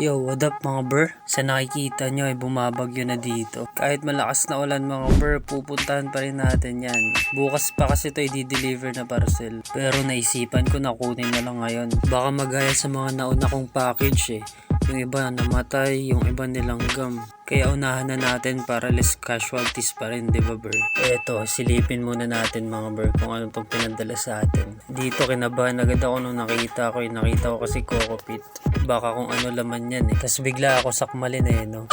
Yo, what up mga ber? Sa nakikita nyo ay bumabagyo na dito. Kahit malakas na ulan mga ber, pupuntahan pa rin natin yan. Bukas pa kasi ito i-deliver na parcel. Pero naisipan ko na kunin na lang ngayon. Baka magaya sa mga nauna kong package eh. Yung iba namatay, yung iba nilanggam. Kaya unahan na natin para less casualties pa rin, di ba ber? Eto, silipin muna natin mga ber kung ano itong pinadala sa atin. Dito kinabahan agad ako nung nakita ko kasi Coco Pit. Baka kung ano laman yan eh. Tapos bigla ako sakmalin eh no.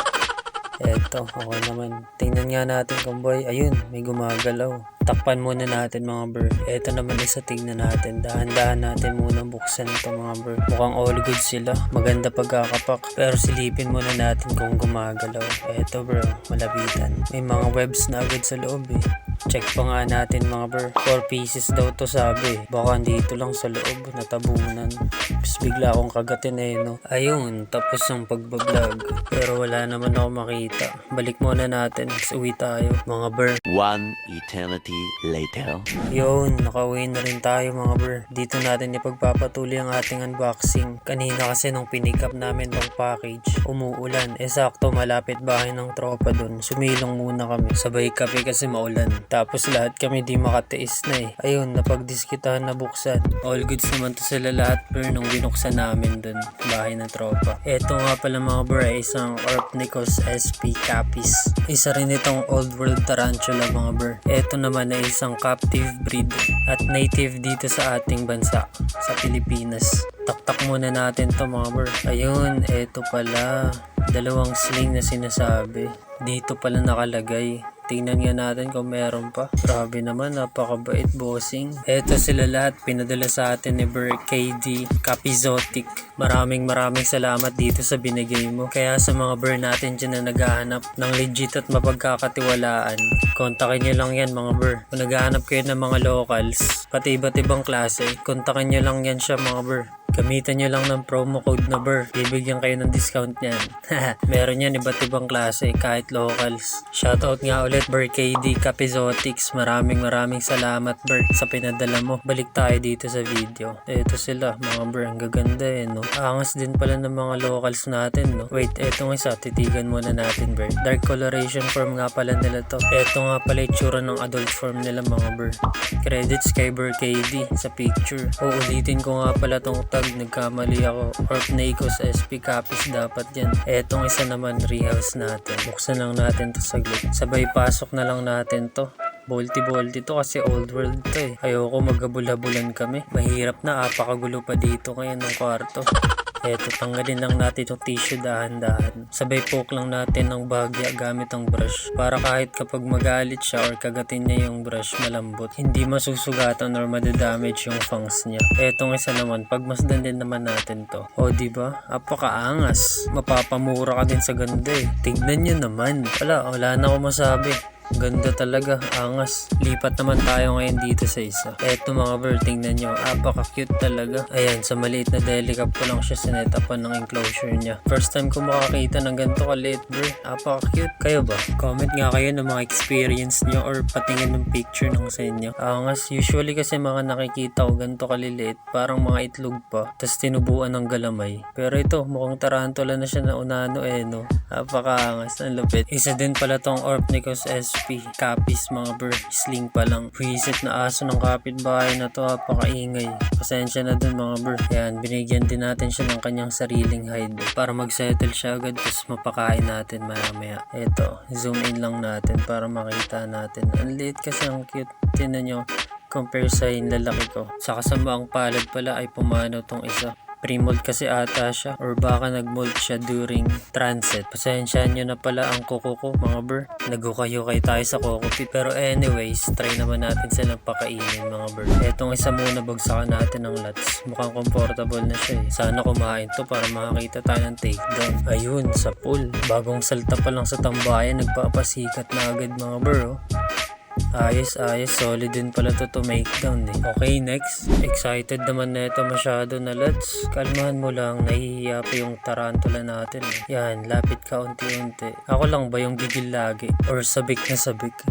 Eto, okay naman. Tingnan nga natin kung boy. Ayun, may gumagalaw. Takpan muna natin mga ber. Eto naman isa tingnan natin. Dahan-dahan natin muna buksan ito mga ber. Mukhang all good sila. Maganda pagkakapak. Pero silipin muna natin kung gumagalaw. Eto bro, malapitan. May mga webs na agad sa loob eh. Check pa nga natin mga ber. 4 pieces daw to sabi. Baka dito lang sa loob natabunan. Tapos bigla akong kagatin eh no. Ayun, tapos ang pagbablog. Pero wala naman ako makita. Balik muna natin. Uwi tayo mga ber. One eternity later. Yun, nakauwi na rin tayo mga ber. Dito natin ipagpapatuloy ang ating unboxing. Kanina kasi nung pinick up namin tong package, umuulan. Sakto malapit bahay ng tropa dun. Sumilong muna kami. Sabay kape kasi maulan. Tapos lahat kami di makatiis na eh. Ayun, napagdiskitahan na buksan. All goods naman to sila lahat ber nung binuksan namin dun. Bahay ng tropa. Eto nga pala mga ber ay isang Orpnicos SP Capis. Isa rin itong old world tarantula mga ber. Eto naman ay isang captive breed at native dito sa ating bansa, sa Pilipinas. Taktak muna natin to mga ber. Ayun, eto pala. Dalawang sling na sinasabi. Dito pala nakalagay. Tingnan nga natin kung meron pa. Grabe naman, napakabait bossing. Eto sila lahat, pinadala sa atin ni Ber KD Capizotic. Maraming salamat dito sa binigay mo. Kaya sa mga Ber natin dyan na naghahanap ng legit at mapagkakatiwalaan, kontakin nyo lang yan mga Ber. Kung naghahanap kayo ng mga locals, pati iba't ibang klase, kontakin nyo lang yan siya mga Ber. Gamitan nyo lang ng promo code na BER. Bibigyan kayo ng discount niyan. Meron yan iba't ibang klase kahit locals. Shoutout nga ulit BER KD Capizotics. Maraming salamat BER sa pinadala mo. Balik tayo dito sa video. Eto sila mga BER. Ang gaganda eh no. Angas din pala ng mga locals natin no. Wait, etong isa. Titigan muna natin BER. Dark coloration form nga pala nila to. Eto nga pala itsura ng adult form nila mga BER. Credits kay BER KD sa picture. Uulitin ko nga pala tong nagkamali ako. Orpnicos SP Capis dapat yan. Etong isa naman rehouse natin. Buksan lang natin to saglit. Sabay pasok na lang natin to. Bolty to kasi old world to eh. Ayoko maghabol-habulan kami. Mahirap na, apakagulo pa dito ngayon ng kwarto. Eto, tanggalin lang natin itong tissue dahan-dahan. Sabay poke lang natin ng bahagya gamit ang brush. Para kahit kapag magalit siya or kagatin niya yung brush malambot, hindi masusugatan or madadamage yung fangs niya. Etong isa naman, pagmasdan din naman natin to. O diba? Apakaangas. Mapapamura ka din sa ganda eh. Tignan nyo naman. Wala na ako masabi. Ganda talaga, angas. Lipat naman tayo ngayon dito sa isa. Eto mga ber, tingnan nyo. Apaka-cute talaga. Ayan, sa maliit na delicap ko lang siya sinetapan ng enclosure niya. First time ko makakita ng ganito kaliit ber. Apaka-cute. Kayo ba? Comment nga kayo ng mga experience nyo or patingin ng picture ng sa inyo. Angas. Usually kasi mga nakikita ko ganito kaliliit. Parang mga itlog pa. Tapos tinubuan ng galamay. Pero ito, mukhang tarantula na siya na unano eh no. Apaka-angas. Ang lupit. Isa din pala tong Orpnicos SP Capis mga ber. Sling pa lang. Visit na aso ng kapitbahay na to. Apakaingay. Pasensya na dun mga ber. Yan, binigyan din natin siya ng kanyang sariling hide para mag-settle siya agad tapos mapakain natin maya. Eto, zoom in lang natin para makita natin. Ang liit kasi, ang cute. Tinan nyo, compare sa lalaki ko. Sa kasamaang palad pala ay pumanaw tong isa. Pre-mold kasi ata siya or baka nag-mold siya during transit. Pasensyahan nyo na pala ang kuko ko mga ber. Nagukay tayo sa Coco Pit. Pero anyways, try naman natin silang pakainin mga ber. Etong isa muna, bagsakan natin ng lats. Mukhang comfortable na siya eh. Sana kumain to para makakita tayo ng takedown. Ayun, sa pool. Bagong salta pa lang sa tambayan, nagpapasikat na agad mga ber oh. Ayos, solid din pala to make down eh. Okay, next. Excited naman na ito masyado na Lods. Kalmahan mo lang, nahihiya pa yung tarantula natin eh. Yan, lapit ka unti-unti. Ako lang ba yung gigil lagi? Or sabik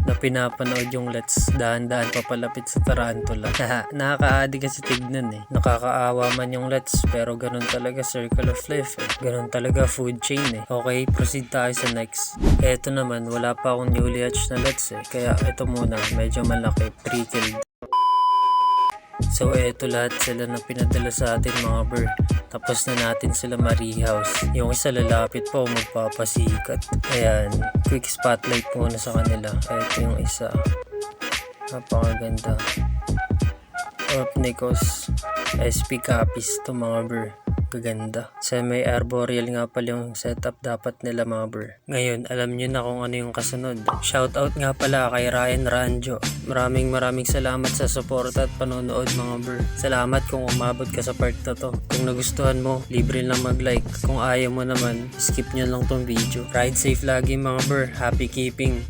na pinapanood yung Lods dahan-dahan papalapit sa tarantula? Haha, nakaka-addi kasi tignan eh. Nakakaawa man yung Lods, pero ganun talaga circle of life eh. Ganun talaga food chain eh. Okay, proceed tayo sa next. Eto naman, wala pa akong newly hatched na Lods eh. Kaya ito muna, medyo malaki, pre-killed. So eto lahat sila na pinadala sa atin mga bro. Tapos na natin sila ma-rehouse. Yung isa lalapit pa o magpapasikat. Ayan, quick spotlight muna sa kanila. Eto yung isa. Napakaganda. Orpnicos SP copies to mga bro. Kaganda. Semi-arboreal nga pala yung setup dapat nila mga bro. Ngayon, alam nyo na kung ano yung kasunod. Shoutout nga pala kay Ryan Ranjo. Maraming salamat sa suporta at panonood mga bro. Salamat kung umabot ka sa part na to. Kung nagustuhan mo, libre lang mag-like. Kung ayaw mo naman, skip nyo lang tong video. Ride safe lagi mga bro. Happy keeping.